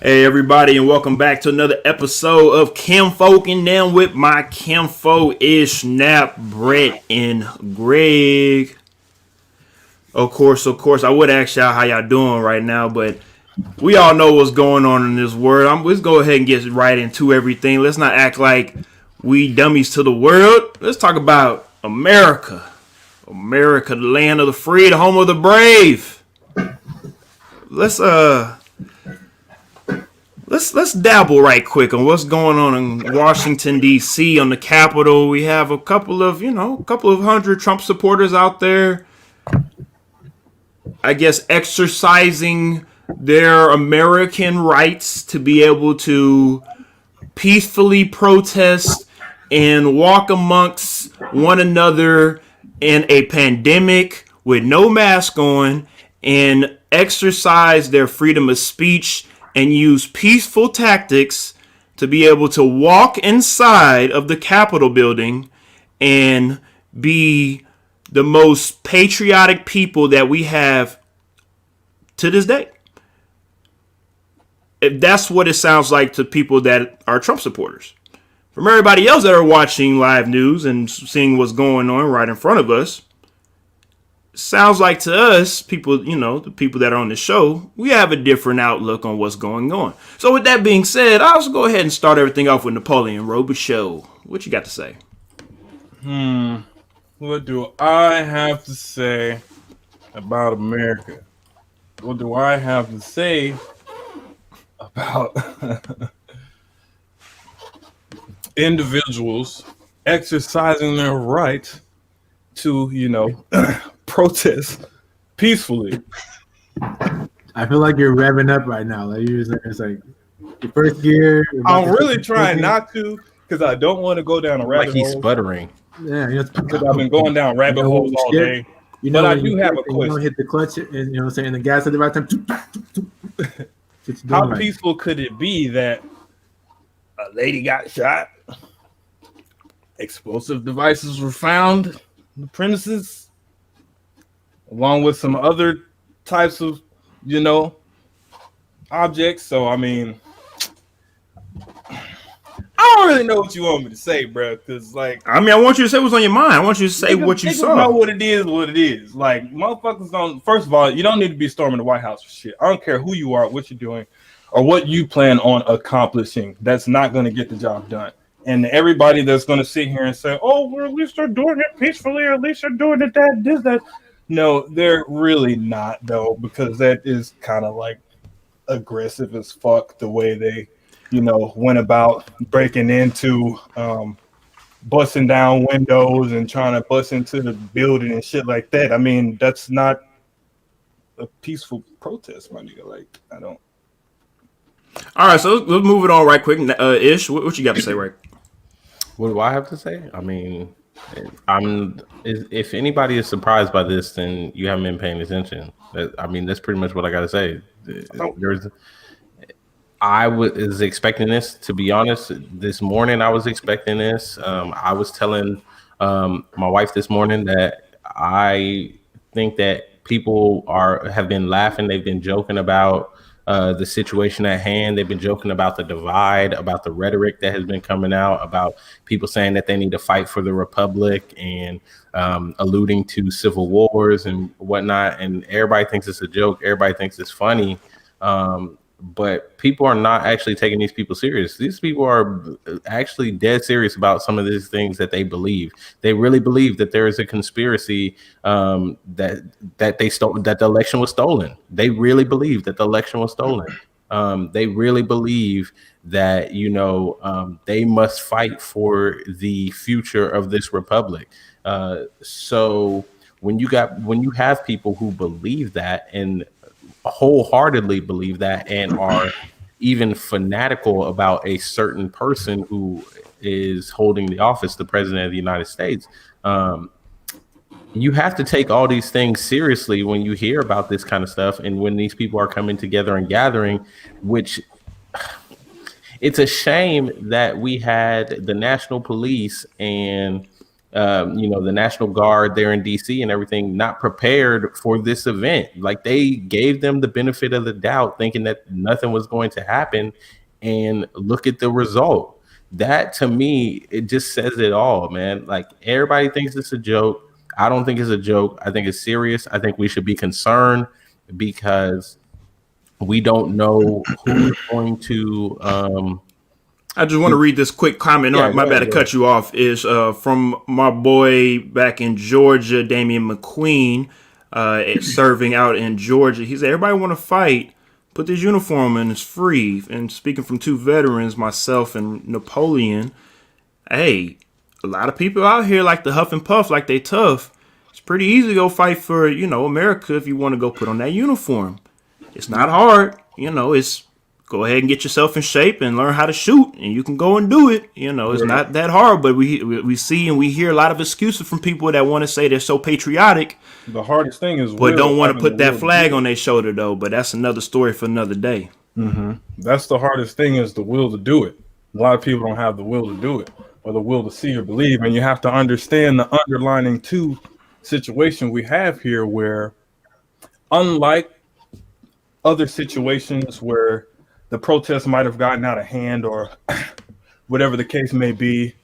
Hey everybody, and welcome back to another episode of Kinfolk. And then with my Kinfolk is Snap, Brett, and Greg. Of course, I would ask y'all how y'all doing right now, but we all know what's going on in this world. Let's go ahead and get right into everything. Let's not act like we dummies to the world. Let's talk about America. America, the land of the free, the home of the brave. Let's dabble right quick on what's going on in Washington D.C. on the Capitol. We have a couple of hundred Trump supporters out there, I guess, exercising their American rights to be able to peacefully protest and walk amongst one another in a pandemic with no mask on and exercise their freedom of speech and use peaceful tactics to be able to walk inside of the Capitol building and be the most patriotic people that we have to this day. If that's what it sounds like to people that are Trump supporters. From everybody else that are watching live news and seeing what's going on right in front of us, sounds like to us, people, the people that are on the show, we have a different outlook on what's going on. So with that being said, I'll just go ahead and start everything off with Napoleon Robichaux. What you got to say? What do I have to say about America? What do I have to say about individuals exercising their right to, protest peacefully? I feel like you're revving up right now. Like it's like your first gear. I'm really trying not to because I don't want to go down a rabbit hole. Like he's sputtering. Yeah, because I've been going down rabbit holes all day. But I do have a question. You don't hit the clutch and the gas at the right time. How peaceful could it be that a lady got shot? Explosive devices were found in the premises, along with some other types of, objects. So, I mean, I don't really know what you want me to say, bro. Because, I want you to say what's on your mind. I want you to say what you saw. Know what it is. Like, motherfuckers don't. First of all, you don't need to be storming the White House for shit. I don't care who you are, what you're doing, or what you plan on accomplishing. That's not going to get the job done. And everybody that's going to sit here and say, "Oh, well, at least they're doing it peacefully, or at least they're doing it that." No, they're really not, though, because that is kind of like aggressive as fuck the way they, went about breaking into, busting down windows and trying to bust into the building and shit like that. I mean, that's not a peaceful protest, my nigga. Like, I don't. All right, so let's move it on right quick. Ish, what you got to say, right? What do I have to say? I mean, if anybody is surprised by this, then you haven't been paying attention. That's pretty much what I got to say. I was expecting this, to be honest. This morning, I was expecting this. I was telling my wife this morning that I think that people have been laughing. They've been joking about the situation at hand. They've been joking about the divide, about the rhetoric that has been coming out, about people saying that they need to fight for the republic and alluding to civil wars and whatnot. And everybody thinks it's a joke. Everybody thinks it's funny. But people are not actually taking these people serious. These people are actually dead serious about some of these things that they believe. They really believe that there is a conspiracy that the election was stolen. They really believe that the election was stolen. They really believe that they must fight for the future of this republic. So when you have people who believe that and wholeheartedly believe that and are even fanatical about a certain person who is holding the office, the president of the United States, you have to take all these things seriously when you hear about this kind of stuff and when these people are coming together and gathering, which it's a shame that we had the National Police and the National Guard there in DC and everything, not prepared for this event. Like, they gave them the benefit of the doubt, thinking that nothing was going to happen, and look at the result. That, to me, it just says it all, man. Like, everybody thinks it's a joke. I don't think it's a joke. I think it's serious. I think we should be concerned because we don't know who's going to. I just want to read this quick comment. Yeah, My bad to cut you off. Is from my boy back in Georgia, Damian McQueen, serving out in Georgia. He said, "Everybody want to fight. Put this uniform in. It's free." And speaking from two veterans, myself and Napoleon, hey, a lot of people out here like to huff and puff, like they tough. It's pretty easy to go fight for, America if you want to go put on that uniform. It's not hard. It's go ahead and get yourself in shape and learn how to shoot, and you can go and do it. It's not that hard, but we see and we hear a lot of excuses from people that want to say they're so patriotic. The hardest thing is, but don't want to put that flag on their shoulder, though. But that's another story for another day. Mm-hmm. That's the hardest thing, is the will to do it. A lot of people don't have the will to do it, or the will to see or believe, and you have to understand the underlining situation we have here, where unlike other situations where the protests might have gotten out of hand or whatever the case may be,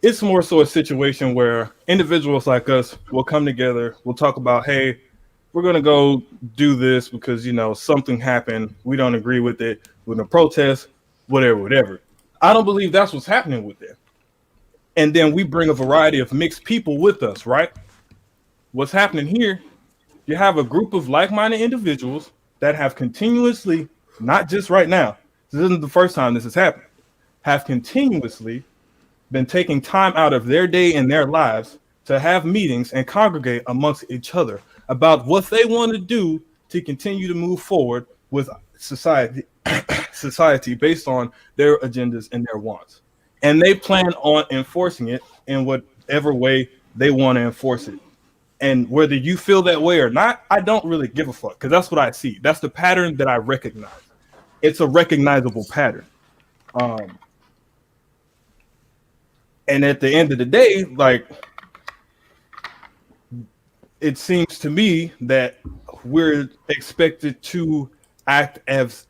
it's more so a situation where individuals like us will come together. We'll talk about, hey, we're going to go do this because, something happened. We don't agree with it, with a protest, whatever. I don't believe that's what's happening with it. And then we bring a variety of mixed people with us, right? What's happening here, you have a group of like-minded individuals that have continuously, not just right now, this isn't the first time this has happened, have continuously been taking time out of their day and their lives to have meetings and congregate amongst each other about what they want to do to continue to move forward with society based on their agendas and their wants. And they plan on enforcing it in whatever way they want to enforce it. And whether you feel that way or not, I don't really give a fuck, because that's what I see. That's the pattern that I recognize. It's a recognizable pattern. And at the end of the day, like, it seems to me that we're expected to act as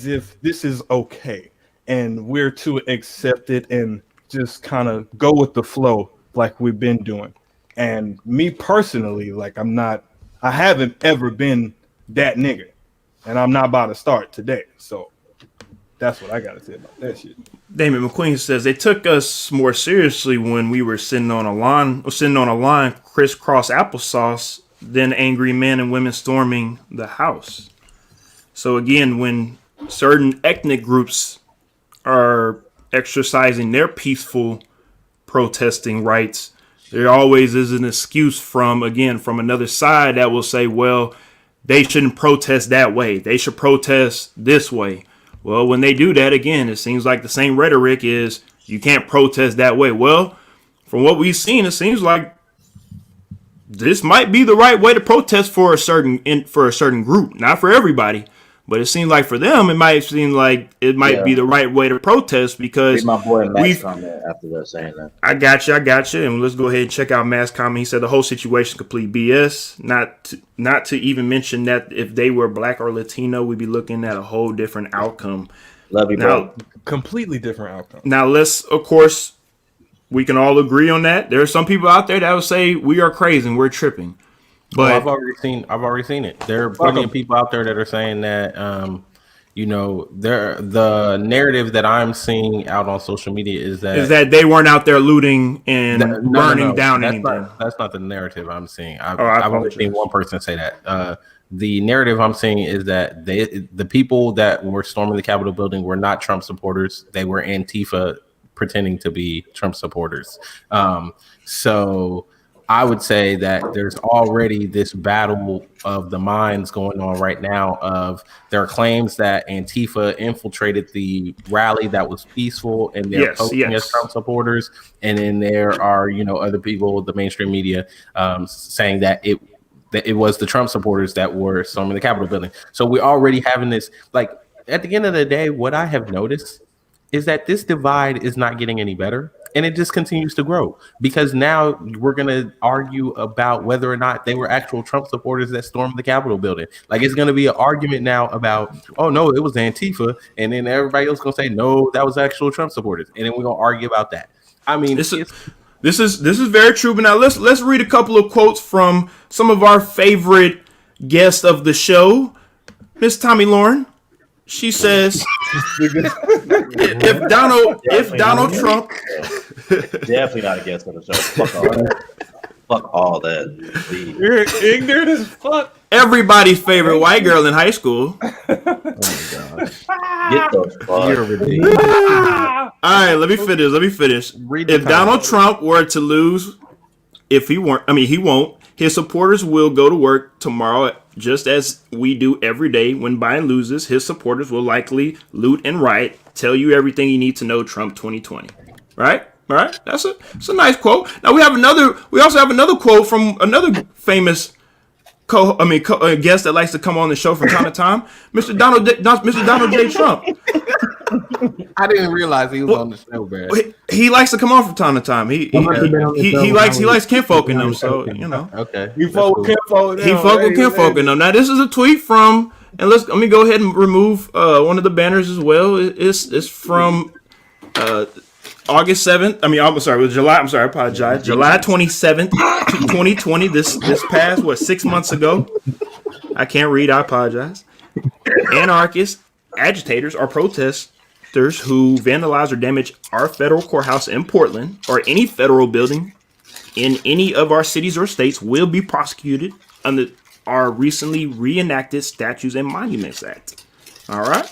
if this is okay, and we're to accept it and just kind of go with the flow like we've been doing. And me personally, like, I haven't ever been that nigga, and I'm not about to start today. So that's what I got to say about that shit. Damon McQueen says they took us more seriously when we were sitting on a line, crisscross applesauce, than angry men and women storming the house. So again, when certain ethnic groups are exercising their peaceful protesting rights, there always is an excuse from another side that will say, well, they shouldn't protest that way. They should protest this way. Well, when they do that, again, it seems like the same rhetoric is, you can't protest that way. Well, from what we've seen, it seems like this might be the right way to protest for a certain group, not for everybody. But it seems like for them, it might seem like it might be the right way to protest, because my boy Matt's comment after that saying that. I got you. And let's go ahead and check out Matt's comment. He said the whole situation complete BS. Not to even mention that if they were black or Latino, we'd be looking at a whole different outcome. Love you, bro. Completely different outcome. Now we can all agree on that. There are some people out there that will say we are crazy and we're tripping. But I've already seen it. There are plenty of people out there that are saying that, the narrative that I'm seeing out on social media is that they weren't out there looting and burning down anything. That's not the narrative I'm seeing. I've only seen one person say that. The narrative I'm seeing is that the people that were storming the Capitol building were not Trump supporters. They were Antifa pretending to be Trump supporters. So I would say that there's already this battle of the minds going on right now. There are claims that Antifa infiltrated the rally that was peaceful, and they're posting as Trump supporters. And then there are, other people, the mainstream media, saying that it was the Trump supporters that were storming the Capitol building. So we're already having this. Like, at the end of the day, what I have noticed is that this divide is not getting any better. And it just continues to grow because now we're going to argue about whether or not they were actual Trump supporters that stormed the Capitol building. Like it's going to be an argument now about, oh no, it was Antifa. And then everybody else going to say, no, that was actual Trump supporters. And then we're going to argue about that. I mean, this is very true. But now let's read a couple of quotes from some of our favorite guests of the show. Miss Tommy Lauren. She says, if Donald Trump, definitely not a guest on the show. Fuck all that. Fuck all that. Please. You're ignorant as fuck. Everybody's favorite white girl in high school. oh my gosh. Get those fuck. You're ridiculous. All right, let me finish. If Donald Trump were to lose, he won't. His supporters will go to work tomorrow, just as we do every day. When Biden loses, his supporters will likely loot and riot. Tell you everything you need to know. Trump 2020. Right? All right. That's a nice quote. Now we also have another quote from another famous guest that likes to come on the show from time to time, Mr. Donald J. Trump. I didn't realize he was on the show, man. He likes to come on from time to time. He likes Kinfolk in them, so you know. Okay. You fuck with Kinfolk. He fuck with Kinfolk in them. Now this is a tweet from, and let me go ahead and remove one of the banners as well. It's from August 7th. It was July. I apologize. July 27th, 2020. This past 6 months ago. I can't read. I apologize. Anarchists, agitators, or protesters who vandalize or damage our federal courthouse in Portland or any federal building in any of our cities or states will be prosecuted under our recently reenacted Statues and Monuments Act. All right.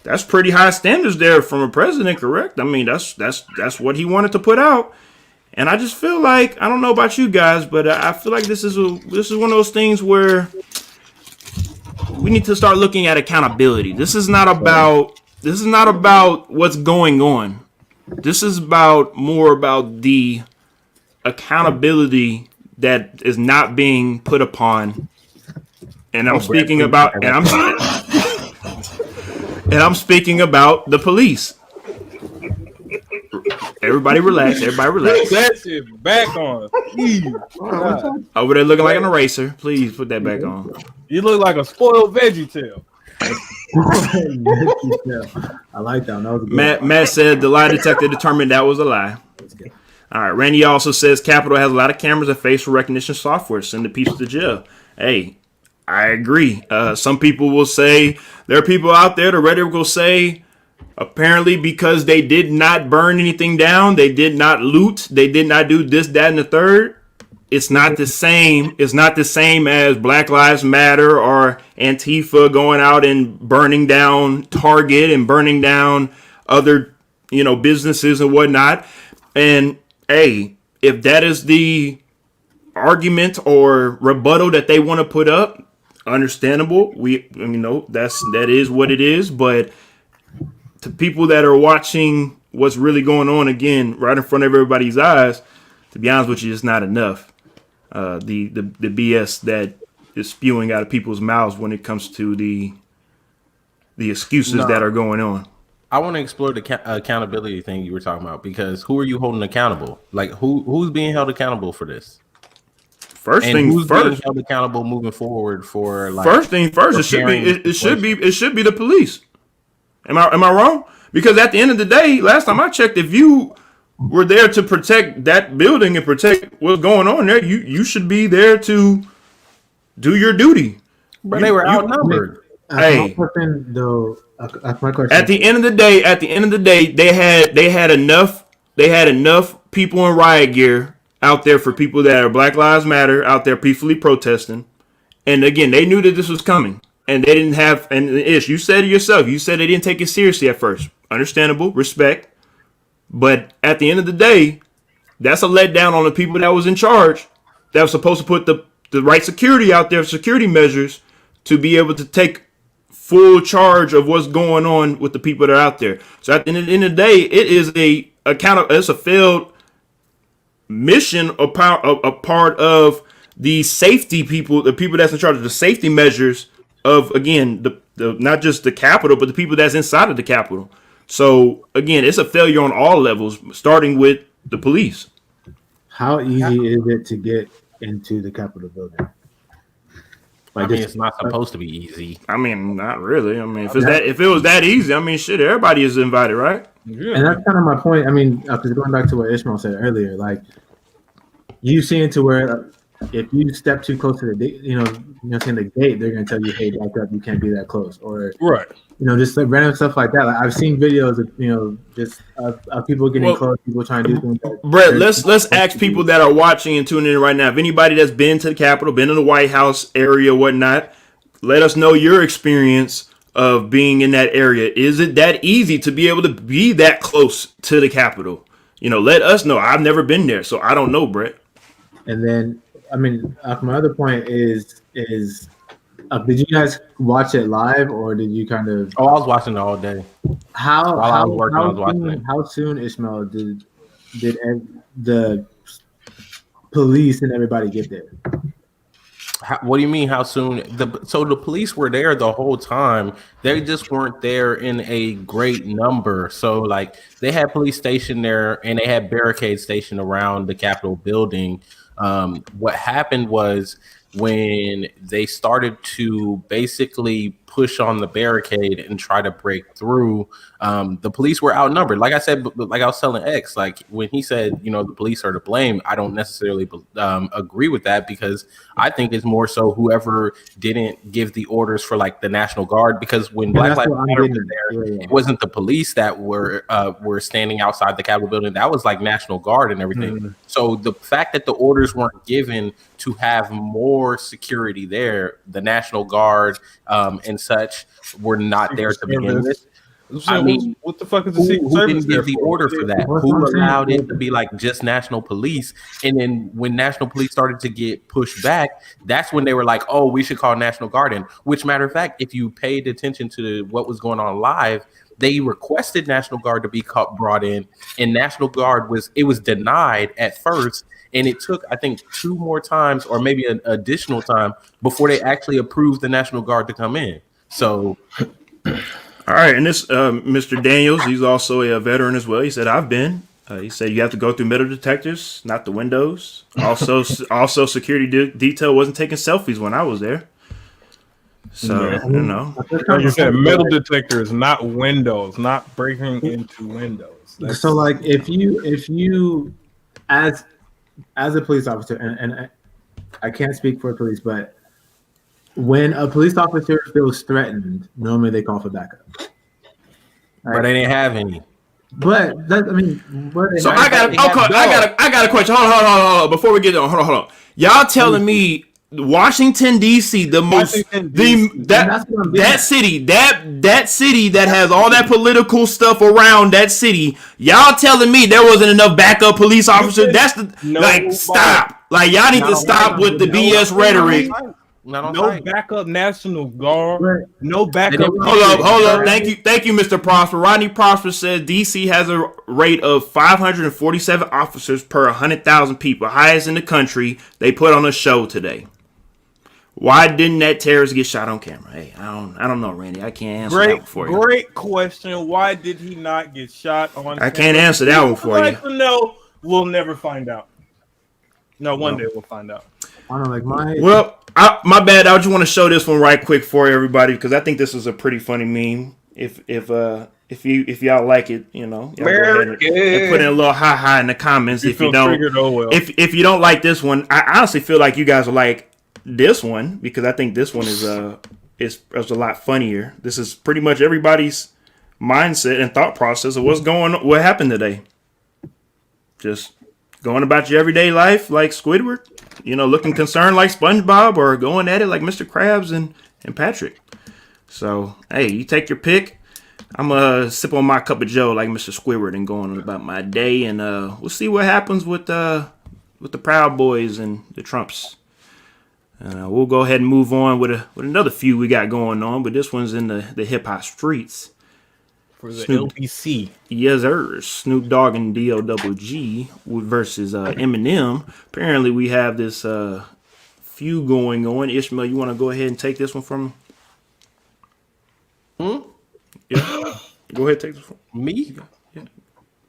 That's pretty high standards there from a president, correct? I mean, that's what he wanted to put out. And I just feel like, I don't know about you guys, but I feel like this is one of those things where we need to start looking at accountability. This is not about what's going on. This is more about the accountability that is not being put upon. And I'm speaking about the police. Everybody relax. Put that shit back on. Over there looking like an eraser. Please put that back on. You look like a spoiled veggie tail. I like that. That was a good Matt said the lie detector determined that was a lie. All right. Randy also says Capitol has a lot of cameras and facial recognition software. Send the people to jail. Hey, I agree. Some people will say, there are people out there, the Reddit will say, apparently because they did not burn anything down, they did not loot, they did not do this, that, and the third. It's not the same. It's not the same as Black Lives Matter or Antifa going out and burning down Target and burning down other, businesses and whatnot. And hey, if that is the argument or rebuttal that they want to put up, understandable. That is what it is. But to people that are watching what's really going on, again, right in front of everybody's eyes, to be honest with you, it's not enough. The BS that is spewing out of people's mouths when it comes to the excuses that are going on. I want to explore the accountability thing you were talking about, because who are you holding accountable? Like who's being held accountable for this? First thing first, being held accountable moving forward for like first thing first. It should be the police. Am I wrong? Because at the end of the day, last time I checked, if you were there to protect that building and protect what's going on there, you should be there to do your duty. But they were outnumbered. Hey, that's my question. At the end of the day, they had enough people in riot gear out there for people that are Black Lives Matter out there peacefully protesting. And again, they knew that this was coming. And they didn't have, and Ish, you said it yourself. You said they didn't take it seriously at first. Understandable, respect. But at the end of the day, that's a letdown on the people that was in charge, that was supposed to put the right security out there, security measures, to be able to take full charge of what's going on with the people that are out there. So at the end of the day, it is it's a failed mission, a part of the safety people, the people that's in charge of the safety measures of, again, the not just the Capitol, but the people that's inside of the Capitol. So again, it's a failure on all levels, starting with the police. How easy is it to get into the Capitol building? I mean, it's not supposed to be easy. I mean, not really. I mean, if it was that easy, I mean, shit, everybody is invited, right? Yeah. And that's kind of my point. I mean, because going back to what Ishmael said earlier, like you see into where if you step too close to the gate, they're gonna tell you, hey, back up, you can't be that close, or Right. Just like random stuff like that. Like I've seen videos of just of people getting close, people trying to do things. Brett, let's ask people that are watching and tuning in right now. If anybody that's been to the Capitol, been in the White House area, whatnot, let us know your experience of being in that area. Is it that easy to be able to be that close to the Capitol? Let us know. I've never been there, so I don't know, Brett. And then, I mean, my other point is did you guys watch it live, or did you kind of? Oh, I was watching it all day. How soon, Ishmael, did the police and everybody get there? What do you mean? How soon? So the police were there the whole time. They just weren't there in a great number. So like they had police stationed there, and they had barricades stationed around the Capitol building. What happened was when they started to basically push on the barricade and try to break through, the police were outnumbered. Like I said, like I was telling X, like when he said, the police are to blame, I don't necessarily agree with that, because I think it's more so whoever didn't give the orders for like the National Guard, because when Black Lives Matter was there, it wasn't the police that were standing outside the Capitol building. That was like National Guard and everything. Mm-hmm. So the fact that the orders weren't given to have more security there, the National Guard and such were not there to begin with. I mean, what the fuck is the Secret Service? Who didn't give the order for that? Who allowed it to be like just National Police? And then when National Police started to get pushed back, that's when they were like, "Oh, we should call National Guard in." Which, matter of fact, if you paid attention to what was going on live, they requested National Guard to be brought in, and National Guard was denied at first. And it took, I think, 2 more times or maybe an additional time before they actually approved the National Guard to come in. So, all right. And this Mr. Daniels, he's also a veteran as well. He said, I've been. He said you have to go through metal detectors, not the windows. Also, security detail wasn't taking selfies when I was there. So, Like you said, metal detectors, not windows, not breaking into windows. So, like, if you as a police officer, and I can't speak for police, but when a police officer feels threatened, normally they call for backup. Right? But they didn't have any. But that, I mean, so I got a question. Hold on. Before we get on, hold on. Y'all telling me Washington D.C. that city that has all that political stuff around that city. Y'all telling me there wasn't enough backup police officers? Stop. Like y'all need to stop with the BS rhetoric. No backup National Guard. No backup. Hold up. Thank you, Mr. Prosper. Rodney Prosper says DC has a rate of 547 officers per 100,000 people, highest in the country. They put on a show today. Why didn't that terrorist get shot on camera? Hey, I don't know, Randy. I can't answer that one for you. Great question. Why did he not get shot on camera? I can't answer that one for you. No, we'll never find out. No, one day we'll find out. I don't like my. Well, my bad. I just want to show this one right quick for everybody because I think this is a pretty funny meme. If y'all like it, y'all go ahead and put in a little ha in the comments. If you don't, if you don't like this one, I honestly feel like you guys will like this one because I think this one is a lot funnier. This is pretty much everybody's mindset and thought process of what happened today. Just going about your everyday life like Squidward, looking concerned like SpongeBob, or going at it like Mr. Krabs and Patrick. So, hey, you take your pick. I'm gonna sip on my cup of Joe like Mr. Squidward and going about my day, and we'll see what happens with the Proud Boys and the Trumps. We'll go ahead and move on with another feud we got going on, but this one's in the hip hop streets. For the LBC. Yes, sir. Snoop Dogg and D.O.G. versus Eminem. Apparently, we have this feud going on. Ishmael, you want to go ahead and take this one from me? Yeah. Go Go ahead, take the Me?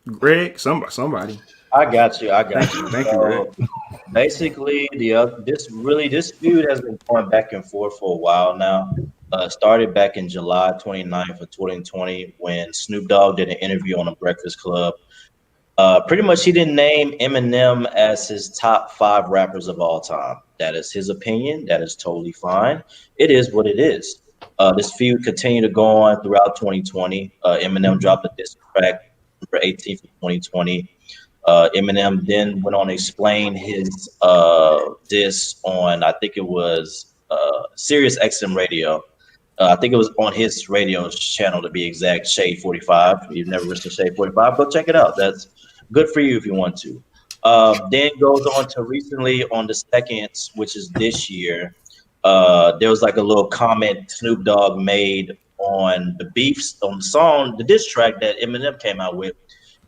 Greg. Somebody. I got you. Thank you, Greg. Basically, this feud has been going back and forth for a while now. Started back in July 29th of 2020 when Snoop Dogg did an interview on the Breakfast Club. Pretty much, he didn't name Eminem as his top 5 rappers of all time. That is his opinion. That is totally fine. It is what it is. This feud continued to go on throughout 2020. Eminem dropped a diss track November 18th of 2020. Eminem then went on to explain his diss on, I think it was Sirius XM Radio. I think it was on his radio channel to be exact, Shade 45. If you've never listened to Shade 45, go check it out. That's good for you if you want to. Then goes on to recently on the 2nd, which is this year, there was like a little comment Snoop Dogg made on the beefs on the song, the diss track that Eminem came out with.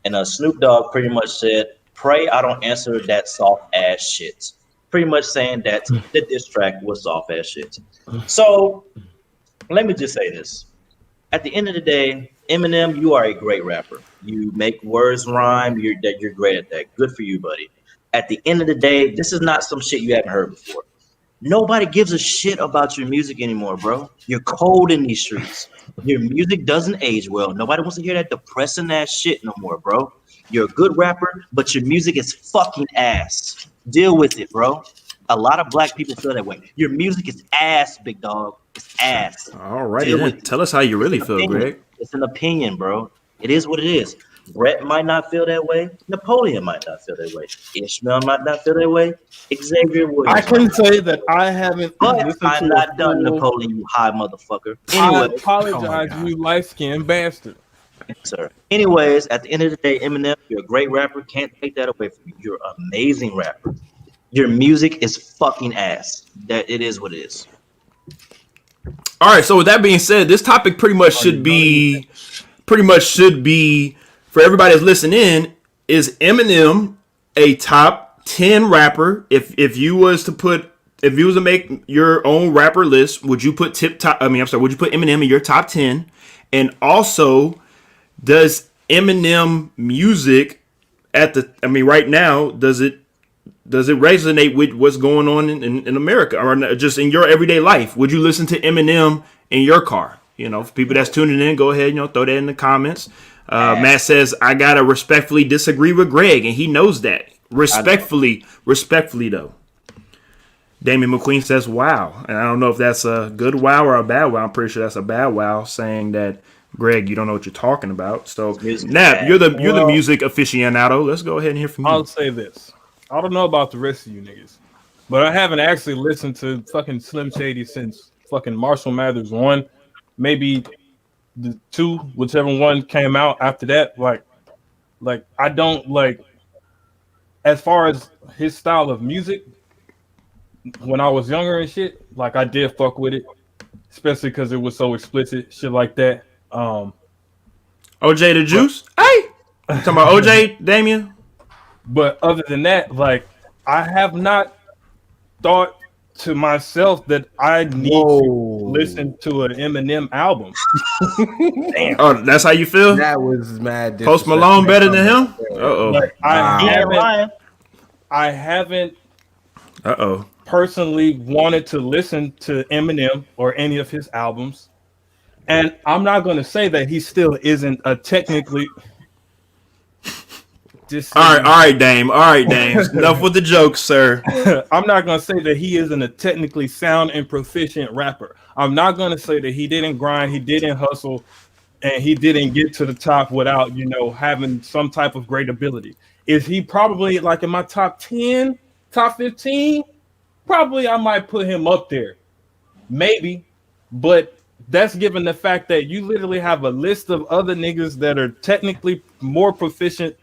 And Snoop Dogg pretty much said, "Pray I don't answer that soft ass shit." Pretty much saying that the diss track was soft ass shit. So let me just say this. At the end of the day, Eminem, you are a great rapper. You make words rhyme. You're great at that. Good for you, buddy. At the end of the day, this is not some shit you haven't heard before. Nobody gives a shit about your music anymore, bro. You're cold in these streets. Your music doesn't age well. Nobody wants to hear that depressing ass shit no more, bro. You're a good rapper, but your music is fucking ass. Deal with it, bro. A lot of black people feel that way. Your music is ass, big dog. It's ass. All right, tell us how you really feel, Greg. It's an opinion, bro. It is what it is. Brett might not feel that way. Napoleon might not feel that way. Ishmael might not feel that way. Xavier Williams. I can say that I haven't. But I'm not done, Napoleon, you high motherfucker. Anyway, I apologize, you light-skinned bastard. Sir. Anyways, at the end of the day, Eminem, you're a great rapper. Can't take that away from you. You're an amazing rapper. Your music is fucking ass. That it is what it is. All right. So with that being said, this topic pretty much should be for everybody that's listening in. Is Eminem a top 10 rapper? If you was to make your own rapper list, would you put would you put Eminem in your top 10? And also, does Eminem music right now, does it resonate with what's going on in America or just in your everyday life? Would you listen to Eminem in your car? For people that's tuning in, go ahead, throw that in the comments. Matt says, I gotta respectfully disagree with Greg, and he knows that. Respectfully though. Damien McQueen says, wow. And I don't know if that's a good wow or a bad wow. I'm pretty sure that's a bad wow, saying that, Greg, you don't know what you're talking about. So, Nap, you're the music aficionado. Let's go ahead and hear from you. I'll say this. I don't know about the rest of you niggas, but I haven't actually listened to fucking Slim Shady since fucking Marshall Mathers 1, maybe the 2, whichever one came out after that. Like I don't like, as far as his style of music, when I was younger and shit, like I did fuck with it, especially because it was so explicit, shit like that. OJ the Juice? Hey! You talking about OJ, Damien? But other than that, like, I have not thought to myself that I need to listen to an Eminem album. Damn. Oh, that's how you feel? That was mad. Post Malone better than him? Uh-oh. Like, I haven't personally wanted to listen to Eminem or any of his albums. And I'm not going to say that he still isn't a technically... All right, Dame. Enough with the jokes, sir. I'm not going to say that he isn't a technically sound and proficient rapper. I'm not going to say that he didn't grind, he didn't hustle, and he didn't get to the top without, having some type of great ability. Is he probably like in my top 10, top 15? Probably I might put him up there. Maybe. But that's given the fact that you literally have a list of other niggas that are technically more proficient.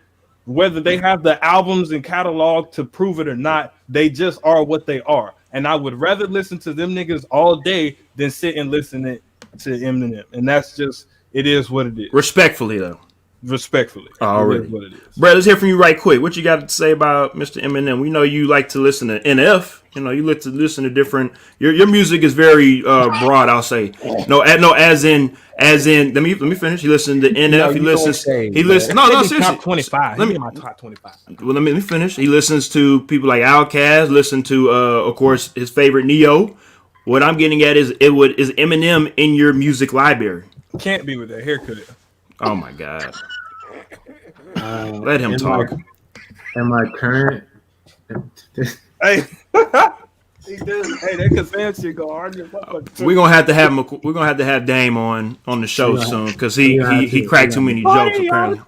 Whether they have the albums and catalog to prove it or not, they just are what they are. And I would rather listen to them niggas all day than sit and listen to Eminem. And that's just, it is what it is. Respectfully, though. Respectfully, Already. it is what it is. Brad, let's hear from you right quick. What you got to say about Mr. Eminem? We know you like to listen to NF. You know, you like to listen to different. Your music is very broad. I'll say as in. Let me finish. He listens to NF. No, he you listens. don't say, He listens. No, seriously. Top 25. Let me my top 25. Well, let me finish. He listens to people like Outkast. Listen to, of course, his favorite Neo. What I'm getting at is is Eminem in your music library? Can't be with that haircut. Oh my God. Let him talk. In my current, Hey, he does. Hey, that Kazam shit go hard. We're gonna have to have him. We're gonna have to have Dame on the show soon because he cracked too many jokes apparently.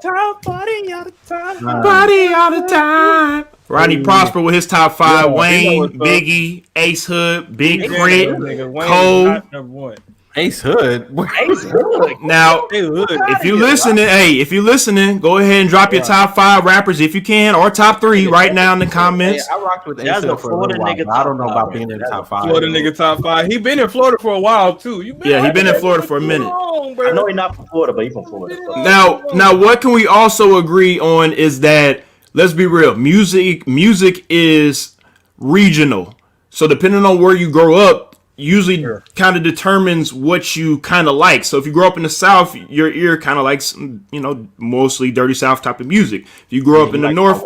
Party all the time. Party all the time. Rodney Prosper with his top 5. Yeah, Wayne, what's up. Biggie, Ace Hood, Big Yeah, Crit, nigga, Wayne Cole. is not number one. Ace Hood. Now, Hey, look. if you listening, go ahead and drop your top 5 rappers if you can, or top 3 right now in the Hey, comments. I rocked with Ace That's Hood a for a little Florida while, nigga but I don't know top about five. being in the That's top a 5. Florida nigga top 5. He been in Florida for a while too. You been Yeah, he been in Florida for a minute. I know he's not from Florida, but he's from Florida. So. Now, what can we also agree on is that let's be real, music is regional. So depending on where you grow up, usually kind of determines what you kind of like. So if you grow up in the South, your ear kind of likes, mostly Dirty South type of music. If you grow up in the North,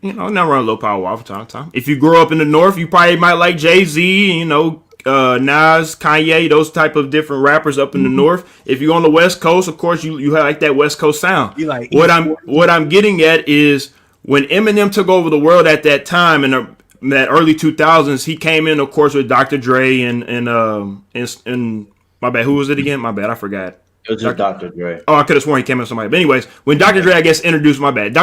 never run low power wall from time to time. If you grow up in the North, you probably might like Jay-Z, Nas, Kanye, those type of different rappers up in the North. If you're on the West Coast, of course, you like that West Coast sound. You like what I'm getting at is when Eminem took over the world at that time in that early 2000s, he came in, of course, with Dr. Dre and my bad, who was it again? My bad, I forgot. It was just Dr. Dre. Oh, I could have sworn he came in with somebody. But anyways, when Dr. Dre, I guess, Dr.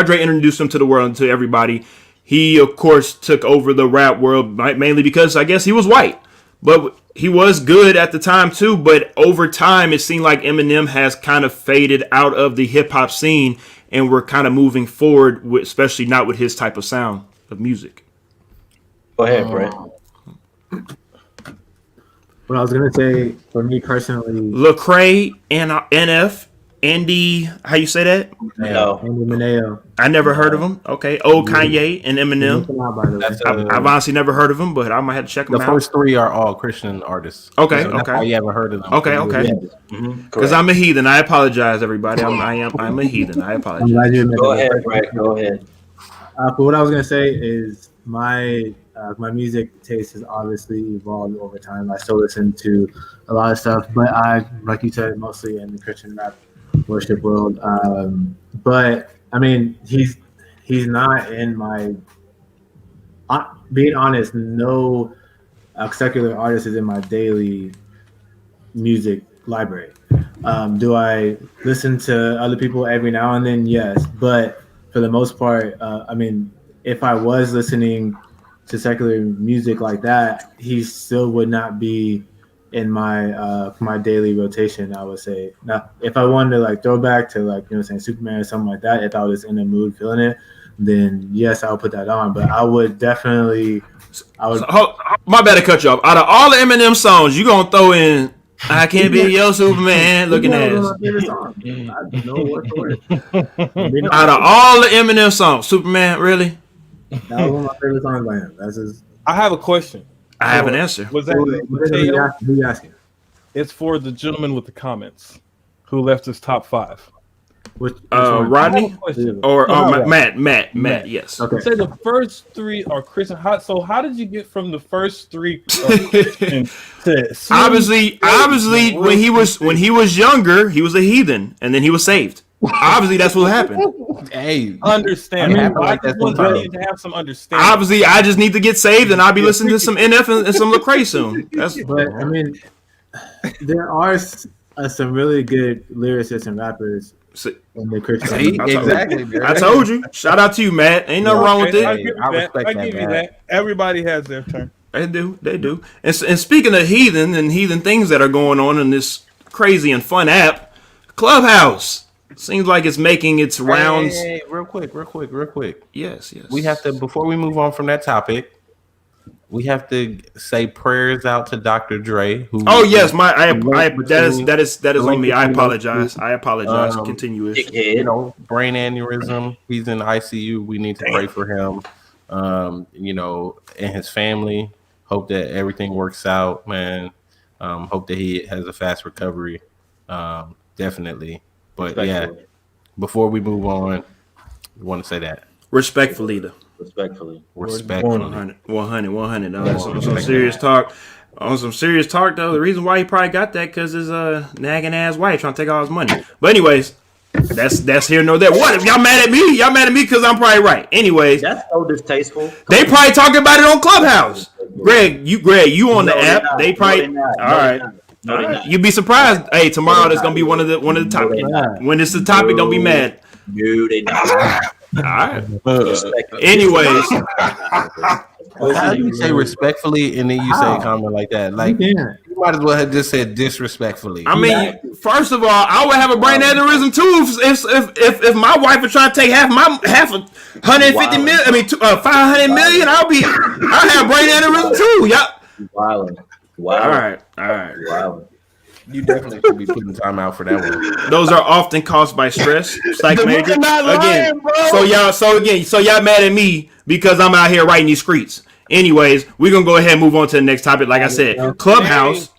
Dre introduced him to the world and to everybody. He, of course, took over the rap world mainly because I guess he was white. But he was good at the time, too. But over time, it seemed like Eminem has kind of faded out of the hip-hop scene. And we're kind of moving forward, especially not with his type of sound of music. Go ahead, Brett. what I was gonna say for me personally, Lecrae and NF, Andy, how you say that? No. Andy Mineo. I never heard of him. Okay. Old Kanye and Eminem. By the way. I've honestly never heard of him, but I might have to check them The out. first 3 are all Christian artists. Okay, So that's okay. why you haven't heard of them. Okay. Because I'm a heathen. I apologize, everybody. I'm a heathen. I I'm apologize. glad you admit Go that. ahead, Brett. Go ahead. But what I was gonna say is my music taste has obviously evolved over time. I still listen to a lot of stuff, but I, like you said, mostly in the Christian rap worship world. But I mean, he's not in my. Being honest, no secular artist is in my daily music library. Do I listen to other people every now and then? Yes, but for the most part, I mean, if I was listening to secular music like that, he still would not be in my daily rotation, I would say. Now, if I wanted to like throw back to like Superman or something like that, if I was in the mood feeling it, then yes, I would put that on. But I would definitely, my bad to cut you off. Out of all the Eminem songs, you gonna throw in "I Can't Be Your Superman" looking ass. Out of all the Eminem songs, Superman, really? That was one of my favorite songs by him. That's just. I have a question. I have an answer. Was that Who you asking? It's for the gentleman with the comments who left his top 5. Which one? Rodney or Matt? Yes. Okay. Say the first 3 are Christian. So how did you get from the first 3 Christian to Obviously, when he was younger, he was a heathen, and then he was saved. Obviously, that's what happened. Hey, understand? I I like that need to have some understanding. Obviously, I just need to get saved, and I'll be listening to some NF and some Lecrae soon. But I mean, there are some really good lyricists and rappers in the Christian. exactly. I told you. Shout out to you, Matt. Ain't nothing wrong with I it. give you that. Everybody has their turn. They do. And speaking of heathen and heathen things that are going on in this crazy and fun app, Clubhouse seems like it's making its rounds. Hey, real quick. Yes. We have to, before we move on from that topic, we have to say prayers out to Dr. Dre. Who Oh yes, that is the on link me. I between apologize. those I apologize. two. Continuous. Dickhead. Brain aneurysm. He's in ICU. We need to pray for him. And his family. Hope that everything works out, man. Hope that he has a fast recovery. Definitely. But yeah, before we move on, we want to say that. Respectfully, though. Respectfully. 100. On some serious talk. On some serious talk, though, the reason why he probably got that because his nagging ass wife trying to take all his money. But anyways, that's here nor there. What if y'all mad at me? Y'all mad at me because I'm probably right. Anyways, that's so distasteful. They probably talking about it on Clubhouse. Greg, you on the app? They probably all right. You'd be surprised. Hey, tomorrow there's gonna be one of the topics. When it's the topic, don't be mad. No, they not. All right. Anyways, how do you say respectfully and then you say a comment like that? Like you might as well have just said disrespectfully. I mean, first of all, I would have a brain aneurysm too if my wife was trying to take half of 150 million. I mean, 500 million. I'll have brain aneurysm too. Yep. Wow. All right. Wow. You definitely should be putting time out for that one. Those are often caused by stress. Psych major. Again, so y'all mad at me because I'm out here writing these streets. Anyways, we're gonna go ahead and move on to the next topic. Like I said, Clubhouse.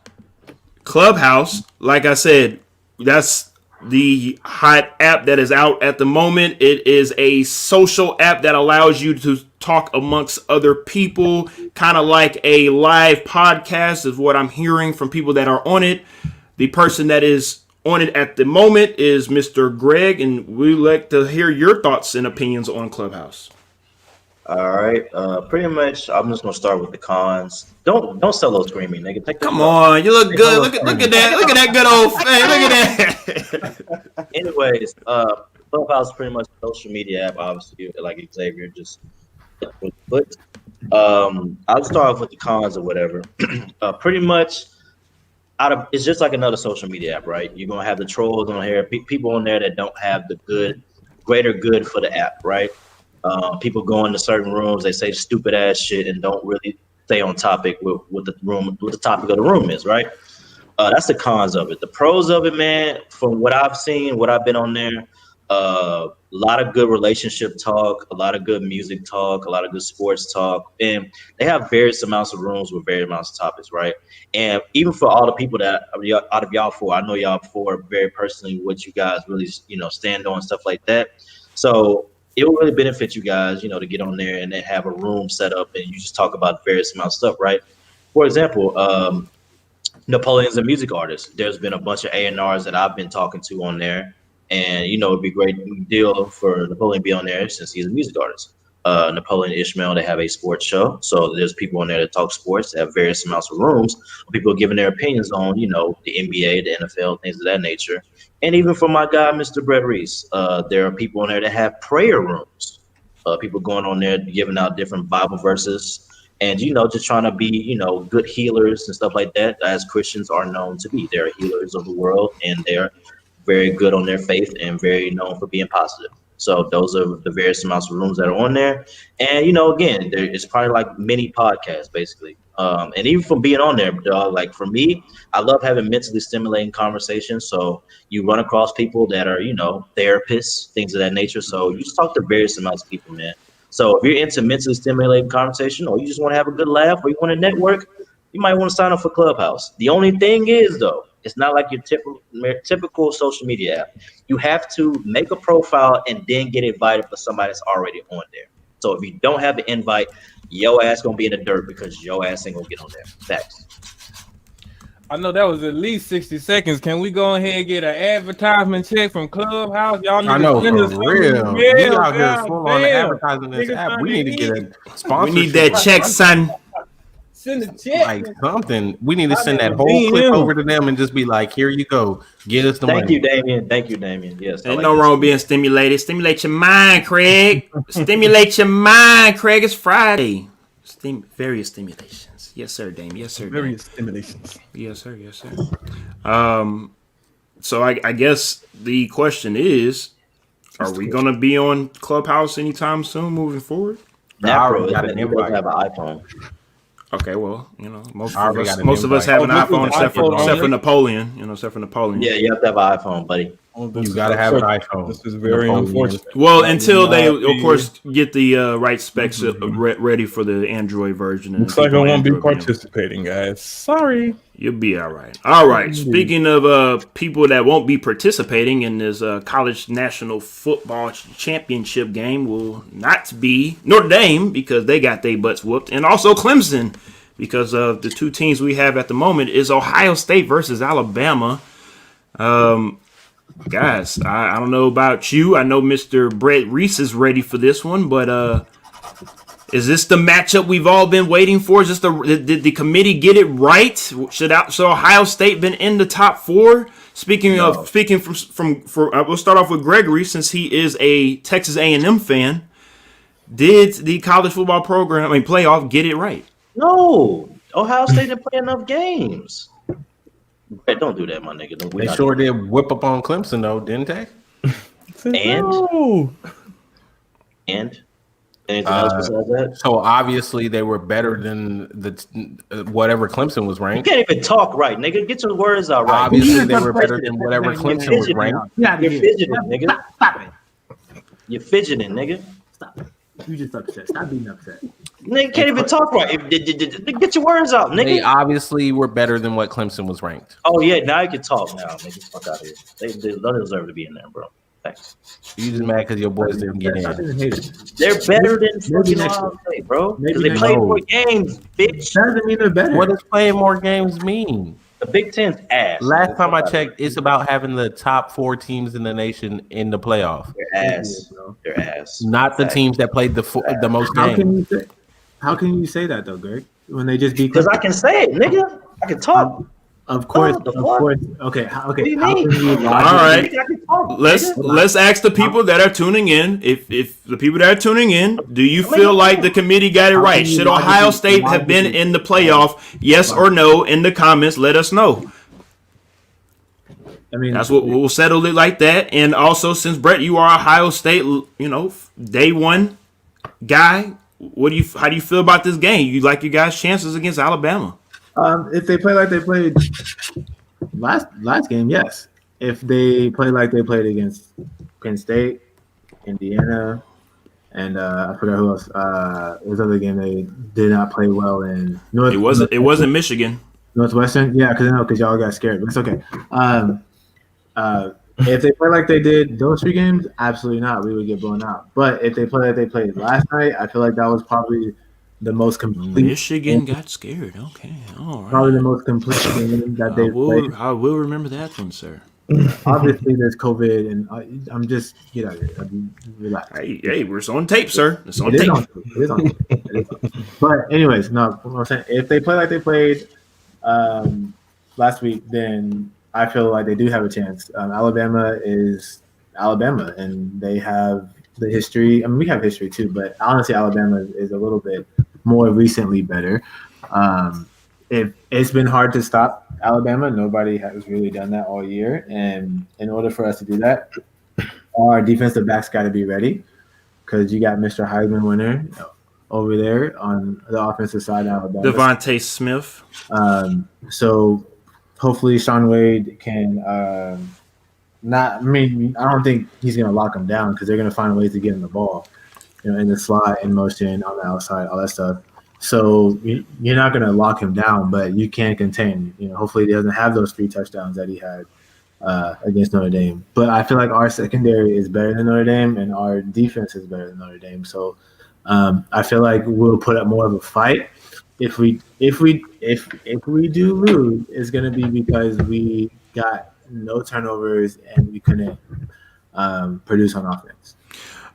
Like I said, that's the hot app that is out at the moment. It is a social app that allows you to talk amongst other people, kind of like a live podcast is what I'm hearing from people that are on it. The person that is on it at the moment is Mr. Greg, and we'd like to hear your thoughts and opinions on Clubhouse. All right. Pretty much, I'm just gonna start with the cons. Don't sell those screaming, nigga. Come on, you look good. Look at that. Look at that good old face. Look at that. Anyways, Clubhouse is pretty much a social media app. Obviously, like Xavier just put. I'll start off with the cons or whatever. Pretty much. It's just like another social media app, right? You're gonna have the trolls on here, people on there that don't have the greater good for the app, right? People go into certain rooms, they say stupid ass shit and don't really stay on topic with the topic of the room is, right? That's the cons of it. The pros of it, man, from what I've seen, what I've been on there, a lot of good relationship talk, a lot of good music talk, a lot of good sports talk, and they have various amounts of rooms with various amounts of topics, right? And even for all the people that out of y'all four, I know y'all four very personally what you guys really stand on, stuff like that. So it will really benefit you guys, to get on there and then have a room set up and you just talk about various amounts of stuff, right? For example, Napoleon's a music artist. There's been a bunch of A&Rs that I've been talking to on there. And, it'd be a great deal for Napoleon to be on there since he's a music artist. Napoleon Ishmael, they have a sports show. So there's people on there that talk sports, that have various amounts of rooms. People giving their opinions on, the NBA, the NFL, things of that nature. And even for my guy, Mr. Brett Reese, there are people on there that have prayer rooms. People going on there giving out different Bible verses and, just trying to be, good healers and stuff like that, as Christians are known to be. They're healers of the world and they're very good on their faith and very known for being positive. So those are the various amounts of rooms that are on there. And, again, it's probably like mini podcasts, basically. And even from being on there, dog, like for me, I love having mentally stimulating conversations. So you run across people that are, therapists, things of that nature. So you just talk to various amounts of people, man. So if you're into mentally stimulating conversation or you just want to have a good laugh or you want to network, you might want to sign up for Clubhouse. The only thing is, though, it's not like your typical social media app. You have to make a profile and then get invited for somebody that's already on there. So if you don't have the invite, your ass gonna be in the dirt because your ass ain't gonna get on there. Facts. I know that was at least 60 seconds. Can we go ahead and get an advertisement check from Clubhouse? Y'all need I know, to for real. We out here full on advertising this app. We need to get a sponsorship. We need that check, son. Send a check. Like something. We need to send that whole clip over to them and just be like, here you go. Get us the money. Thank you, Damien. Yes. Ain't no wrong with being stimulated. Stimulate your mind, Craig. Stimulate your mind, Craig. It's Friday. Various stimulations. Yes, sir, Damien. Yes, sir. Various stimulations. Yes, sir. Yes, sir. So I guess the question is, are we going to be on Clubhouse anytime soon moving forward? Now, bro, doesn't have an iPhone. Okay, well, you know, most I of already us, got an most of us invite. have an Oh, this is iPhone except for iPhone except for only? Napoleon. You know, except for Napoleon. Yeah, you have to have an iPhone, buddy. Oh, this You is gotta have an unfortunate. iPhone. This is very Napoleon. unfortunate. Well, I until will they, not of be- course, get the right specs ready for the Android version. And Looks like I people on won't be Android participating, guys. Sorry. You'll be all right. All right. Speaking of people that won't be participating in this college national football championship game, will not be Notre Dame because they got their butts whooped, and also Clemson because of the two teams we have at the moment is Ohio State versus Alabama. Guys, I don't know about you. I know Mr. Brett Reese is ready for this one, but is this the matchup we've all been waiting for? Is this did the committee get it right? So Ohio State been in the top four? Speaking from we'll start off with Gregory since he is a Texas A&M fan. Did the college football playoff get it right? No, Ohio State didn't play enough games. Hey, don't do that, my nigga. They sure did whip up on Clemson though, didn't they? No. And anything else besides that? So obviously they were better than the whatever Clemson was You ranked. can't even talk right, nigga. Get your words out right. Obviously they were better than whatever Clemson was ranked. You're fidgeting, nigga. Stop it. You're fidgeting, nigga. Stop it. You just upset. Stop being upset. Nigga can't even talk right. Get your words out, They nigga. obviously were better than what Clemson was ranked. Oh yeah, now you can talk now, nigga. Fuck out of here. They don't deserve to be in there, bro. Thanks. You just mad because your boys didn't get Stop in. being haters. They're better than Maybe fucking next Ohio State, bro. Maybe Because they next played year. more games, bitch. Doesn't mean they're better. What does playing more games mean? The Big Ten's ass. Last time I checked, it's about having the top 4 teams in the nation in the playoff, Their ass. Their ass. not the teams that played the most How games. can you say that though, Greg? When they just beat Because I can say it, nigga. I can talk. Of course, the of fuck? course. Okay, What do you how mean? can you All right. Nigga, I can talk, Let's nigga. ask the people that are tuning in. If the people that are tuning in, do you feel like the committee got it right? Should Ohio State have been in the playoff? Yes or no? In the comments, let us know. I mean, That's what we'll settle it like that. And also, since Brett, you are Ohio State, you know, day one guy. How do you feel about this game? You like your guys' chances against Alabama? if they play like they played last game, yes. If they play like they played against Penn State, Indiana, and I forgot who else. It was another game they did not play well in. It wasn't Michigan. Northwestern. Yeah, because y'all got scared, but it's okay. If they play like they did those 3 games, absolutely not. We would get blown out. But if they play like they played last night, I feel like that was probably the most complete. Michigan got scared. Okay, all right. Probably the most complete game that they played. I will remember that one, sir. Obviously, there's COVID, and I'm just get out of here. Relax. Hey, we're on tape, sir. It's on It is tape. on tape. It is on tape. It is on tape. But anyways, no. What I'm saying, if they play like they played last week, then I feel like they do have a chance. Alabama is Alabama, and they have the history. I mean, we have history too, but honestly, Alabama is a little bit more recently better. It's been hard to stop Alabama. Nobody has really done that all year, and in order for us to do that, our defensive backs got to be ready because you got Mr. Heisman winner over there on the offensive side of Alabama. Devontae Smith. So hopefully Sean Wade can not. I mean, I don't think he's going to lock him down because they're going to find ways to get him the ball, in the slot, in motion, on the outside, all that stuff. So you're not going to lock him down, but you can contain. Hopefully he doesn't have those 3 touchdowns that he had against Notre Dame. But I feel like our secondary is better than Notre Dame, and our defense is better than Notre Dame. So I feel like we'll put up more of a fight. If we do lose, it's going to be because we got no turnovers and we couldn't produce on offense.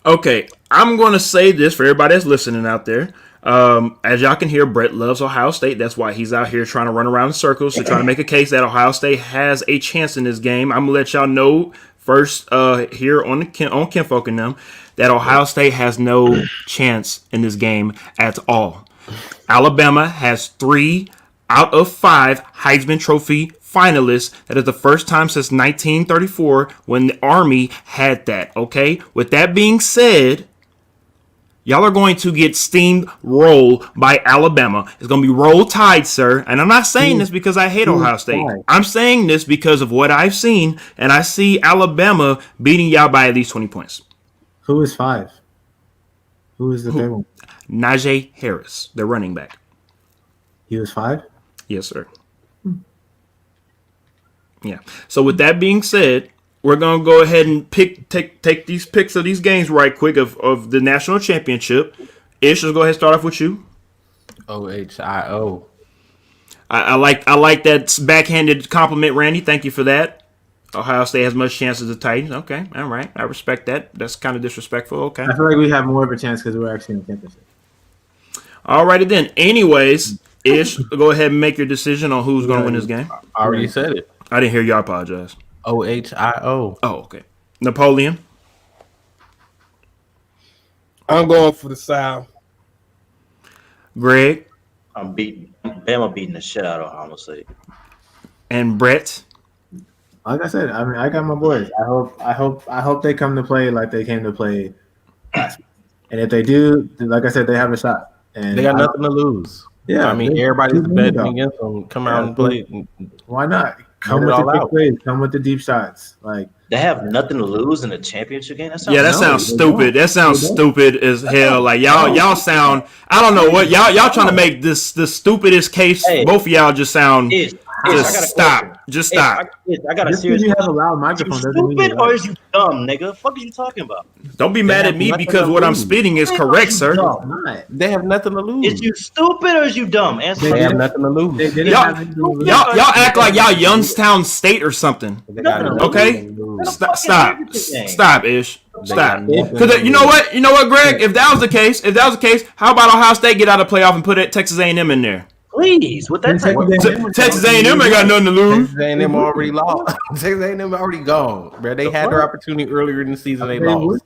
Okay, I'm going to say this for everybody that's listening out there. As y'all can hear, Brett loves Ohio State. That's why he's out here trying to run around in circles to try to make a case that Ohio State has a chance in this game. I'm going to let y'all know first here on Kinfolk and them that Ohio State has no chance in this game at all. Alabama has 3 out of 5 Heisman Trophy finalists. That is the first time since 1934 when the Army had that. Okay, with that being said, Y'all are going to get steamrolled by Alabama. It's going to be roll tide, sir. And I'm not saying this because I hate Ohio State. I'm saying this because of what I've seen, and I see Alabama beating y'all by at least 20 points. Who is 5? Who is the third one? Najee Harris, the running back. He was 5? Yes, sir. Yeah. So with that being said, we're gonna go ahead and take these picks of these games right quick of the national championship. Ish, let's go ahead and start off with you. OHIO. I like that backhanded compliment, Randy. Thank you for that. Ohio State has much chance as the Titans. Okay, all right. I respect that. That's kind of disrespectful. Okay. I feel like we have more of a chance because we're actually in the championship. All righty then. Anyways, Ish, go ahead and make your decision on who's going to win this game. I already said it. I didn't hear you. I apologize. OHIO. Oh, okay. Napoleon. I'm going for the South. Greg. I'm Bama beating the shit out of Ohio State. And Brett. Like I said, I mean, I got my boys. I hope they come to play like they came to play last week. And if they do, like I said, they have a shot. And They got nothing to lose. Yeah, I mean, everybody's betting against them. Come out and play. Why not? Come with the big plays. Come with the deep shots. Like They have nothing to lose in the championship game. That sounds Yeah, that sounds stupid. That sounds stupid as hell. Like y'all sound. I don't know what y'all trying to make this the stupidest case. Hey. Both of y'all just sound. I got a Just stop. question. Just stop. I got a just serious because you have a question. loud You microphone doesn't mean stupid you're or right. is you dumb, nigga? Fuck are you talking about? Don't be mad have at me nothing because to what I'm lose. spitting is correct, sir. No. I'm not. They have nothing to lose. Is you stupid or is you dumb? Answer They my have nothing to lose. They didn't Y'all- have anything to lose. Y'all act like y'all Youngstown State or something. They got No, nothing okay. to lose. Stop. Stop, Ish. They Stop. got nothing to Because you know lose. what? You know what, Greg? If that was the case, how about Ohio State get out of the playoff and put Texas A&M in there? Please, with that type of Texas A&M ain't got nothing to lose. Texas A&M already lost. Texas A&M already gone, bro. They had their opportunity earlier in the season. They lost.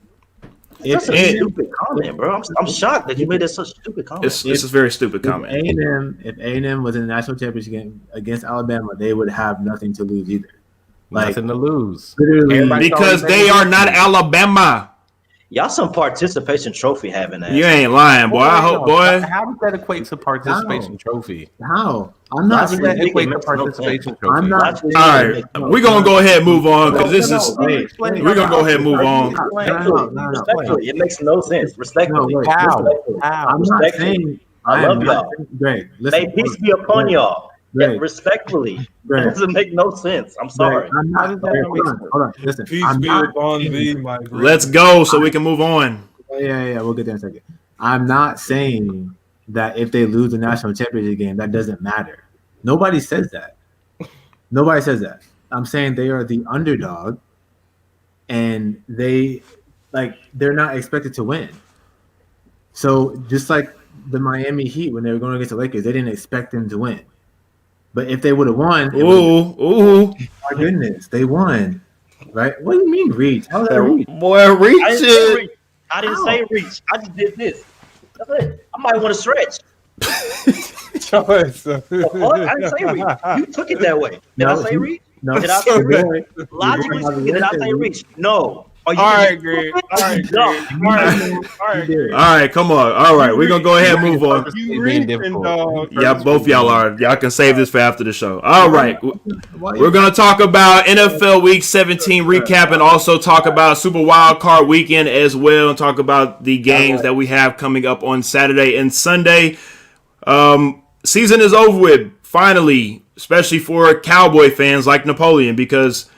That's a stupid comment, bro. I'm shocked that you made that such a stupid comment. This is a very stupid comment. If A&M was in the national championship game against Alabama, they would have nothing to lose either. Like Nothing to lose. literally, Everybody- Because they are not Alabama. Y'all some participation trophy having ass. You ain't lying, boy. I hope, boy. How does that equate to participation trophy? how? I'm How not does saying that It equate to makes no participation sense. trophy? I'm not All right, we're gonna go ahead and move on because this is. We're gonna go ahead and move on. Respectfully, it makes no sense. Respectfully. No, wait. How? How? I'm not Respectfully. saying I love am not y'all. saying- Greg, listen. May peace be upon y'all. Greg, Yeah, respectfully. It Greg, doesn't make no sense. I'm sorry. Greg, I'm not. Okay, hold on. Listen, Peace I'm be not. upon thee, my friend. Let's go so we can move on. Yeah. We'll get there in a second. I'm not saying that if they lose the national championship game, that doesn't matter. Nobody says that. Nobody says that. I'm saying they are the underdog, and they're not expected to win. So just like the Miami Heat when they were going against the Lakers, they didn't expect them to win. But if they would have won, Ooh. my goodness, they won. Right? What do you mean reach? How did that reach? Boy, I didn't say reach reach. I didn't say reach. I just did this. That's it. I might want to stretch. Choice. The fuck? I didn't say reach. You took it that way. Did I say reach? No, Did I say reach? Greg, Logically speaking, did I say reach? No. Are you All right, Greg. All right, No. Greg. All right, all right, Greg. All right, come on. All right, we're gonna go ahead and move on. You Being reaching, difficult. dog. Yeah, both y'all are. Y'all can save this for after the show. All right. why We're going to talk about NFL Week 17 recap and also talk about Super Wild Card Weekend as well and talk about the games that we have coming up on Saturday and Sunday. Season is over with, finally, especially for Cowboy fans like Napoleon because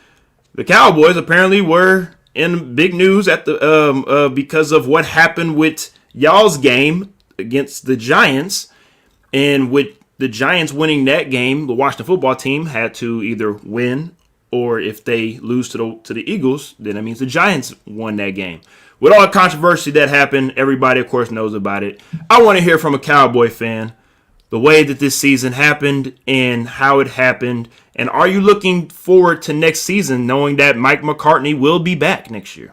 the Cowboys apparently were in big news at the because of what happened with y'all's game against the Giants. And with the Giants winning that game, the Washington football team had to either win or if they lose to the Eagles, then that means the Giants won that game. With all the controversy that happened, everybody, of course, knows about it. I want to hear from a Cowboy fan the way that this season happened and how it happened. And are you looking forward to next season knowing that Mike McCartney will be back next year?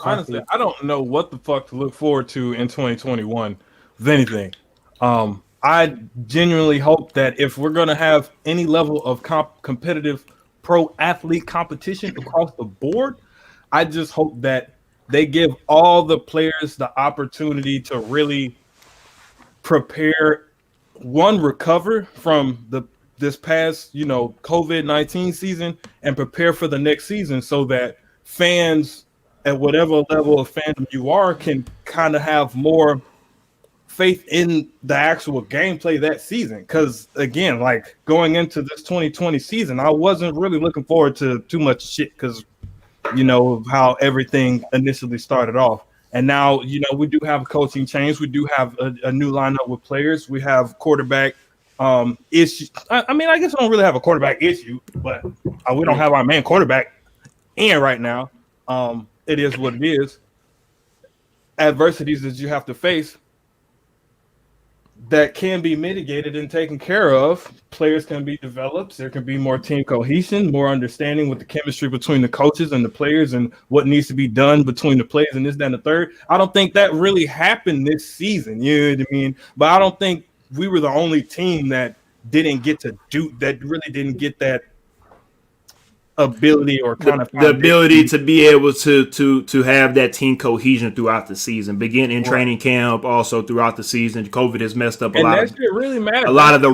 Honestly, I don't know what the fuck to look forward to in 2021 with anything. I genuinely hope that if we're going to have any level of competitive pro athlete competition across the board, I just hope that they give all the players the opportunity to really prepare, recover from this past, COVID-19 season, and prepare for the next season, so that fans at whatever level of fandom you are can kind of have more faith in the actual gameplay that season. Because again, like going into this 2020 season, I wasn't really looking forward to too much shit because of how everything initially started off. And now, we do have a coaching change. We do have a new lineup with players. We have quarterback issue. I mean, I guess I don't really have a quarterback issue, but we don't have our main quarterback in right now. It is what it is. Adversities that you have to face that can be mitigated and taken care of. Players can be developed. There can be more team cohesion, more understanding with the chemistry between the coaches and the players, and what needs to be done between the players and this, that, and the third. I don't think that really happened this season. You know what I mean? But I don't think we were the only team that didn't get that ability or kind of the ability to be able to have that team cohesion throughout the season, begin in training camp, also throughout the season. COVID has messed up a lot of the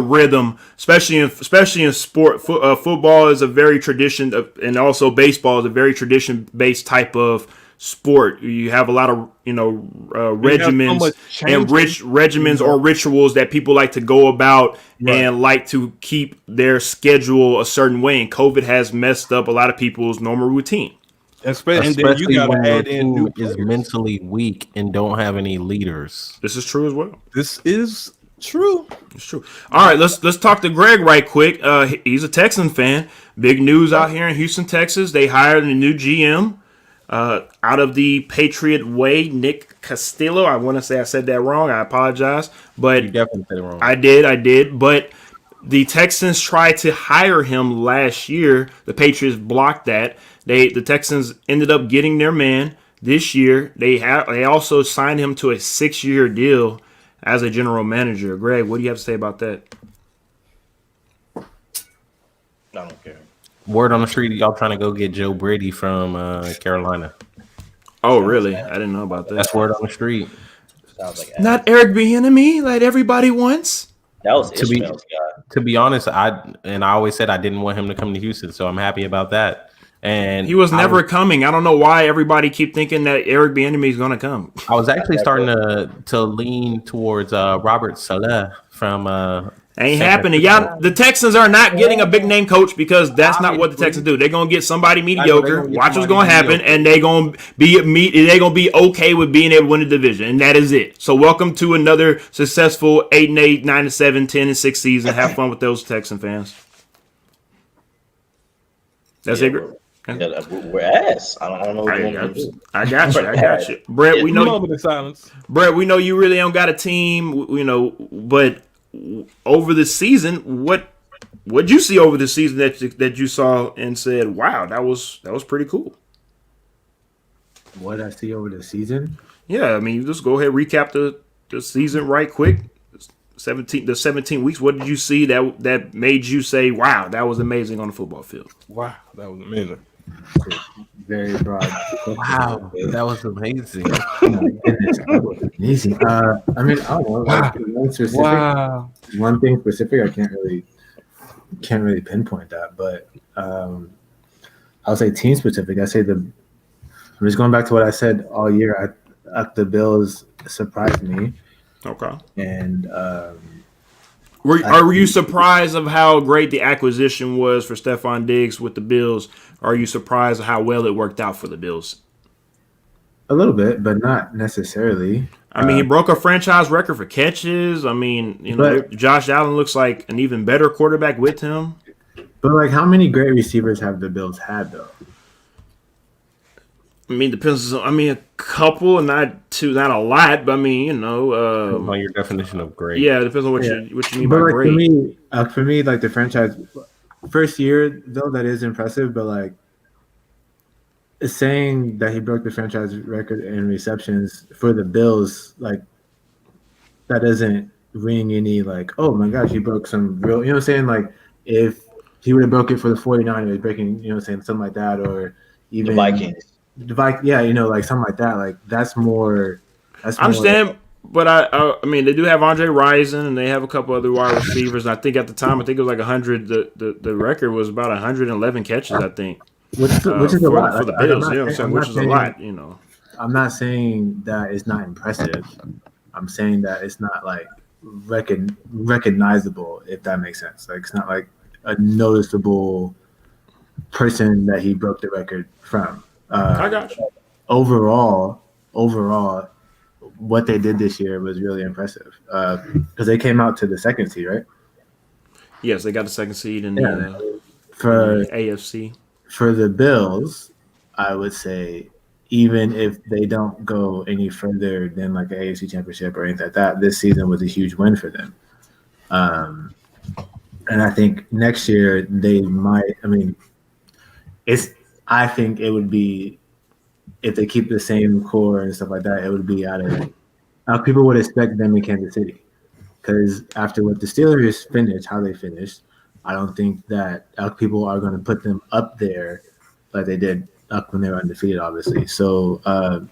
rhythm, especially in sport. Football is a very tradition, and also baseball is a very tradition based type of sport. You have a lot of regimens or rituals that people like to go about and like to keep their schedule a certain way, and COVID has messed up a lot of people's normal routine. Especially then you gotta add in new is mentally weak and don't have any leaders. This is true as well. This is true. It's true. All right, let's talk to Greg right quick. He's a Texan fan. Big news out here in Houston, Texas. They hired a new GM. Out of the Patriot way, Nick Castillo. I want to say I said that wrong. I apologize. But you definitely said it wrong. I did. But the Texans tried to hire him last year. The Patriots blocked that. The Texans ended up getting their man this year. They also signed him to a 6-year deal as a general manager. Greg, what do you have to say about that? I don't care. Word on the street, y'all trying to go get Joe Brady from Carolina. Oh, really? I didn't know about that. That's word on the street. Sounds like not Eric Bieniemy like everybody wants. That was Ishmael's guy. To be honest, I always said I didn't want him to come to Houston, so I'm happy about that. And he was never coming. I don't know why everybody keep thinking that Eric Bieniemy is going to come. I was actually starting to lean towards Robert Saleh from. Ain't happening. Y'all, the Texans are not getting a big name coach because that's not what the Texans do. They're gonna get somebody mediocre. Watch what's gonna happen, and they're gonna be okay with being able to win the division, and that is it. So welcome to another successful 8-8, 9-7, 10-6 season. Have fun with those Texan fans. That's it. We're ass. I don't know. I got you. Brett, we know. Moment of silence. Brett, we know you really don't got a team. But over the season, what'd you see over the season that you saw and said, "Wow, that was pretty cool"? What did I see over the season? Yeah, I mean, you just go ahead, recap the season right quick. 17 weeks. What did you see that made you say, "Wow, that was amazing" on the football field? Wow, that was amazing. Very broad. Wow, that was amazing. Oh my goodness, that was amazing. I mean, I don't know. Like, one specific, one thing specific, I can't really pinpoint that, but I'll say team specific. I'm just going back to what I said all year. The Bills surprised me. Okay. And are you surprised of how great the acquisition was for Stephon Diggs with the Bills? Are you surprised of how well it worked out for the Bills? A little bit, but not necessarily. I mean, he broke a franchise record for catches. I mean, Josh Allen looks like an even better quarterback with him. But like, how many great receivers have the Bills had though? I mean, depends. I mean, a couple, and not a lot. But I mean, on your definition of great. Yeah, it depends on what you mean by like, great. For me, like the franchise first year though, that is impressive. But like, saying that he broke the franchise record in receptions for the Bills, like that doesn't ring any like, oh my gosh, he broke some real. You know what I'm saying? Like if he would have broke it for the 49ers, breaking, you know what I'm saying, something like that, or even the Vikings. Yeah, like something like that. Like that's more. That's I more. understand, but I mean, they do have Andre Rison and they have a couple other wide receivers. And I think at the time, I think it was like 100. The record was about 111 catches. I think Which is a lot. for the I'm Bills. not You know what I'm saying. saying? Which is a lot. You know. I'm not saying that it's not impressive. I'm saying that it's not like recognizable, if that makes sense. Like it's not like a noticeable person that he broke the record from. I got you. Overall, what they did this year was really impressive because they came out to the second seed, right? Yes, they got the second seed in For the AFC. for the Bills, I would say even if they don't go any further than like the AFC Championship or anything like that, this season was a huge win for them. And I think next year they might. I mean, it's. I think it would be if they keep the same core and stuff like that. It would be out of. People would expect them in Kansas City because after what the Steelers finished, how they finished, I don't think that people are going to put them up there like they did up when they were undefeated, obviously. So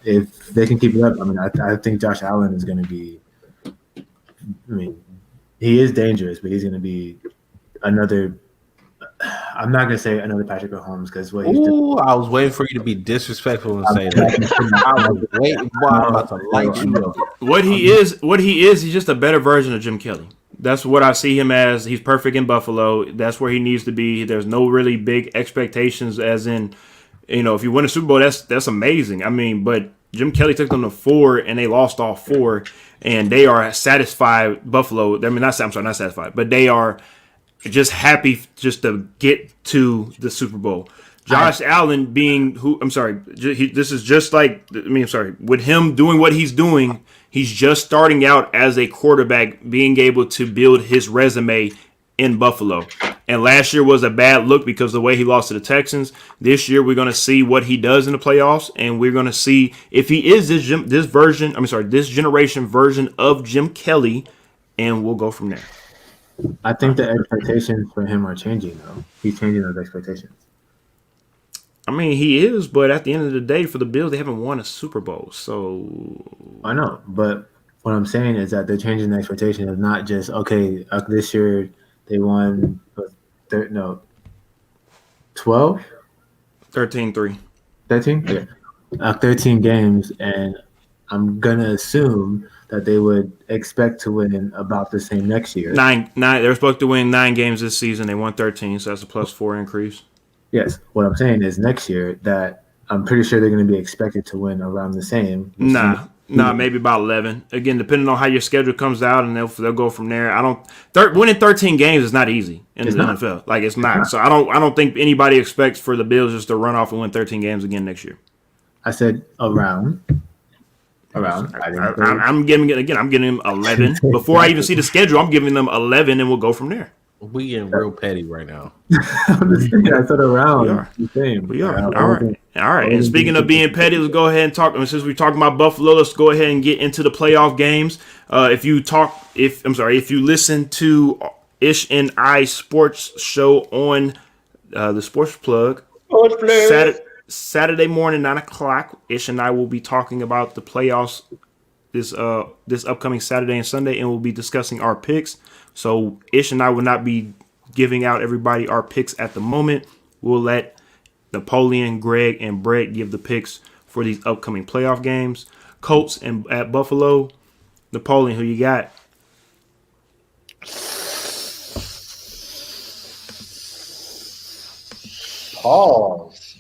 if they can keep it up, I mean, I think Josh Allen is going to be. I mean, he is dangerous, but he's going to be another. I'm not going to say another Patrick Mahomes because what he's doing. Ooh, I was waiting for you to be disrespectful and say that. I was waiting. Boy, I'm about to light you up. What he is, he's just a better version of Jim Kelly. That's what I see him as. He's perfect in Buffalo. That's where he needs to be. There's no really big expectations, as in, if you win a Super Bowl, that's amazing. I mean, but Jim Kelly took them to 4 and they lost all 4, and they are satisfied. Buffalo. I mean, not satisfied, but they are just happy just to get to the Super Bowl. Josh Allen being this is just like, with him doing what he's doing, he's just starting out as a quarterback, being able to build his resume in Buffalo. And last year was a bad look because of the way he lost to the Texans. This year we're going to see what he does in the playoffs, and we're going to see if he is this generation version of Jim Kelly, and we'll go from there. I think the expectations for him are changing, though. He's changing those expectations. I mean, he is, but at the end of the day, for the Bills, they haven't won a Super Bowl. So I know, but what I'm saying is that they're changing the expectation of not just, okay, this year they won 12? 13-3. 13? Yeah. 13 games, and I'm going to assume that they would expect to win about the same next year. Nine. They're supposed to win 9 games this season. They won 13, so that's a +4 increase. Yes. What I'm saying is next year that I'm pretty sure they're going to be expected to win around the same. Maybe about 11. Again, depending on how your schedule comes out, and they'll go from there. Winning 13 games is not easy in the NFL. Like, it's not. So I don't think anybody expects for the Bills just to run off and win 13 games again next year. I said around. I'm giving them 11 before I even see the schedule. I'm giving them 11, and we'll go from there. We getting real petty right now. I said around. We are. All right. And speaking of being petty, let's go ahead and talk. Since we're talking about Buffalo, let's go ahead and get into the playoff games. If you listen to Ish and I Sports Show on the Sports Plug, Saturday morning, 9:00, Ish and I will be talking about the playoffs this upcoming Saturday and Sunday, and we'll be discussing our picks. So Ish and I will not be giving out everybody our picks at the moment. We'll let Napoleon, Greg, and Brett give the picks for these upcoming playoff games. Colts and at Buffalo. Napoleon, who you got? Pause.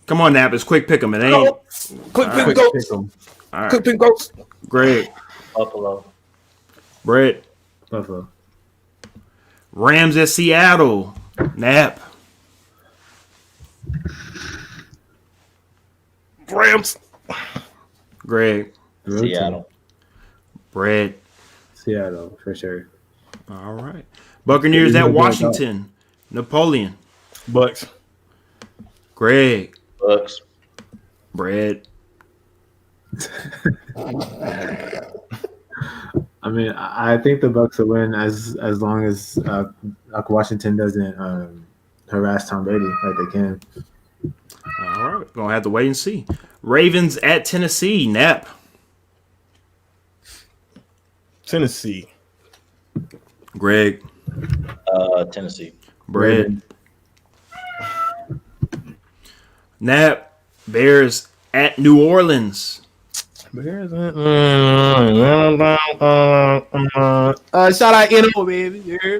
Come on, Nap. It's quick pick 'em. It ain't. Quick pick goats. All right. Quick pick goats. Greg. Buffalo. Brett. Buffalo. Rams at Seattle. Nap. Rams. Greg. Seattle. Brett. Seattle, for sure. All right. Buccaneers at Washington. Napoleon. Bucks. Greg. Bucks. Brett. I mean, I think the Bucks will win as long as Washington doesn't harass Tom Brady like they can. All right, gonna have to wait and see. Ravens at Tennessee. Nap. Tennessee. Greg. Tennessee. Brett. Nap. Bears at New Orleans. Bears. Shout out NO, baby. Yeah.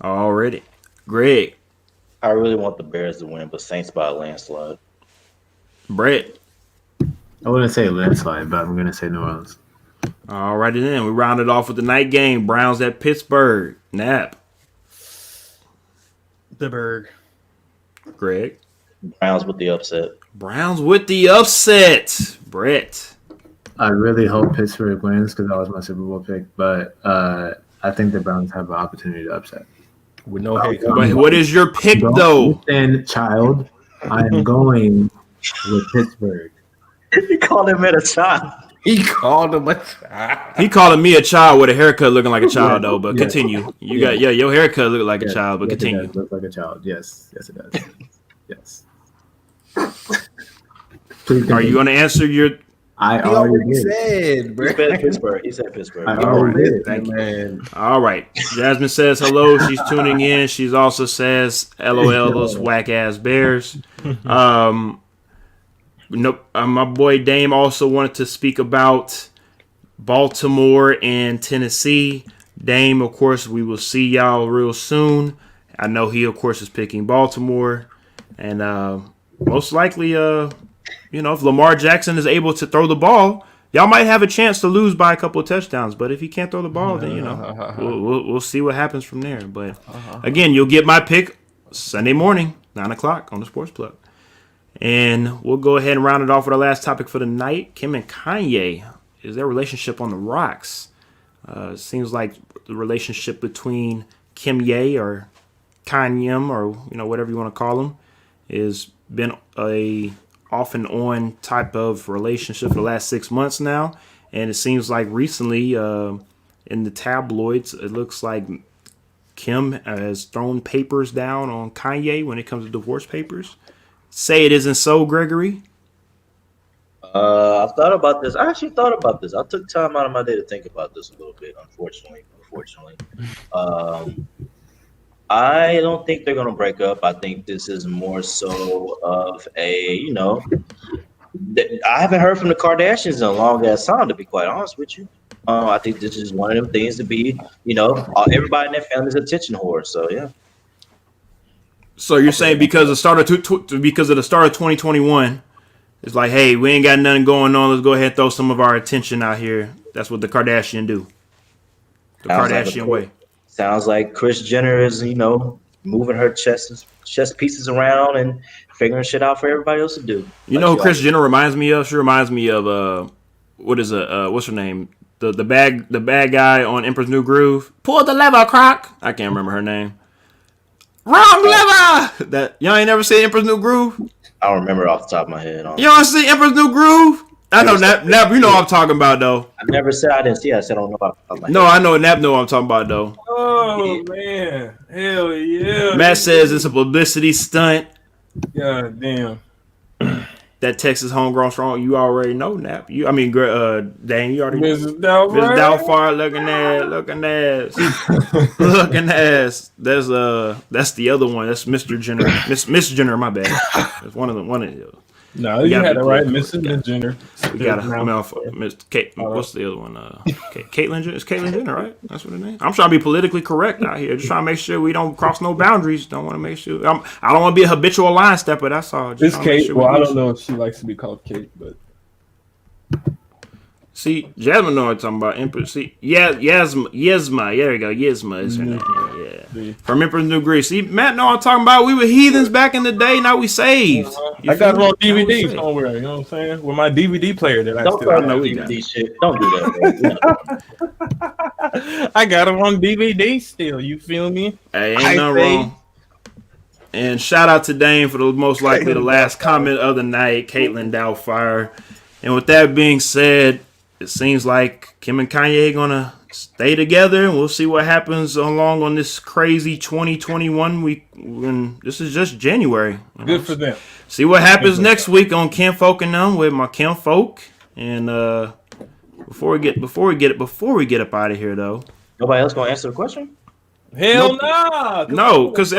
Already. Greg. I really want the Bears to win, but Saints by a landslide. Brett. I wouldn't say landslide, but I'm gonna say New Orleans. Alrighty then. We rounded off with the night game. Browns at Pittsburgh. Nap. The Berg. Greg. Browns with the upset. Browns with the upset. Brett. I really hope Pittsburgh wins because that was my Super Bowl pick, but I think the Browns have an opportunity to upset. With no hate. But what is your pick, though? Then, child, I am going with Pittsburgh. You called him at a child. He called him a child. He calling me a child with a haircut looking like a child, though. But continue. You got your haircut look like a child, but continue. It does look like a child. Yes, it does. Yes. Please Are you going to answer your? I He already already did. said, bro. He said Pittsburgh. He said Pittsburgh. I You already already did. Thank you. Man. All right. Jasmine says hello. She's tuning in. She's also says LOL those whack ass Bears. Nope. My boy Dame also wanted to speak about Baltimore and Tennessee. Dame, of course, we will see y'all real soon. I know he, of course, is picking Baltimore, and most likely, if Lamar Jackson is able to throw the ball, y'all might have a chance to lose by a couple of touchdowns. But if he can't throw the ball, then we'll see what happens from there. But again, you'll get my pick Sunday morning, 9:00 on the Sports Plug. And we'll go ahead and round it off with our last topic for the night. Kim and Kanye. Is their relationship on the rocks? Seems like the relationship between Kim Ye or Kanye or whatever you want to call him has been a off and on type of relationship for the last 6 months now. And it seems like recently in the tabloids, it looks like Kim has thrown papers down on Kanye when it comes to divorce papers. Say it isn't so, Gregory. I've thought about this. I actually thought about this. I took time out of my day to think about this a little bit. Unfortunately, I don't think they're gonna break up. I think this is more so of a, I haven't heard from the Kardashians in a long ass time, to be quite honest with you. I think this is one of them things to be, everybody in their family's attention whore. So yeah. So you're saying because of the start of 2021, it's like, hey, we ain't got nothing going on. Let's go ahead and throw some of our attention out here. That's what the Kardashian do. The Kardashian way. Sounds like Kris Jenner is, moving her chess pieces around and figuring shit out for everybody else to do. You know who Kris Jenner reminds me of? She reminds me of what's her name? The bad guy on Emperor's New Groove. Pull the lever, Croc. I can't remember her name. Wrong lever. That y'all ain't never seen Emperor's New Groove? I don't remember off the top of my head. You don't see Emperor's New Groove? I know Nap. You know what I'm talking about though. I never said I didn't see it. I said I don't know off the top of my head. No, I know Nap know what I'm talking about though. Oh man, hell yeah! Matt says it's a publicity stunt. God damn. That Texas homegrown strong. You already know Nap. Dane. You already know. Mrs. Doubtfire. Mrs. Doubtfire looking ass. That's the other one. That's Mr. Jenner. Miss Jenner. My bad. That's one of the. No, you had it right, Mrs. Jenner. We got a Miss Kate. What's the other one? Caitlyn Jenner. It's Caitlyn Jenner, right? That's what her name. I'm trying to be politically correct out here. Just trying to make sure we don't cross no boundaries. Don't want to make sure. I don't want to be a habitual line stepper. That's all. It's Kate. Sure I don't know if she likes to be called Kate, but. See, Jasmine know what I'm talking about. Empress. See, Yesma. There we go. Yesma is her name. Yeah. From Emperor's New Groove. See, Matt know what I'm talking about. We were heathens back in the day. Now we saved. I got it on DVD somewhere. You know what I'm saying? With my DVD player that don't start no DVD shit. Don't do that. I got it on DVD still. You feel me? Hey, ain't nothing wrong. And shout out to Dane for the most likely the last comment of the night, Caitlyn Doubtfire. And with that being said, it seems like Kim and Kanye gonna stay together, and we'll see what happens along on this crazy 2021 week. When this is just January. Good for them. See what happens next week on Kinfolk and them with my Kinfolk. And before we get up out of here though. Nobody else gonna answer the question? Hell nah. No, because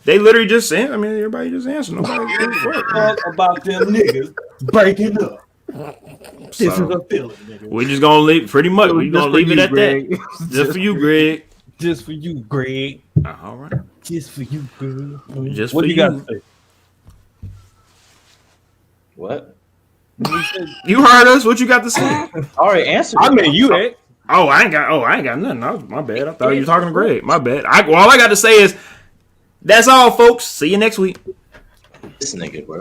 they literally just saying. I mean, everybody just answered. Nobody gives a fuck. Talk about them niggas breaking up. This is a feeling, nigga. We just gonna leave. Pretty much, we gonna leave it at that. Just for you, Greg. Just for you, Greg. All right. Just for you, Greg. Just What for you got to say? What? You heard us. What you got to say? I already answered. I mean, you ain't. I ain't got nothing. My bad. I thought you were talking to Greg. My bad. All I got to say is that's all, folks. See you next week. This nigga, bro.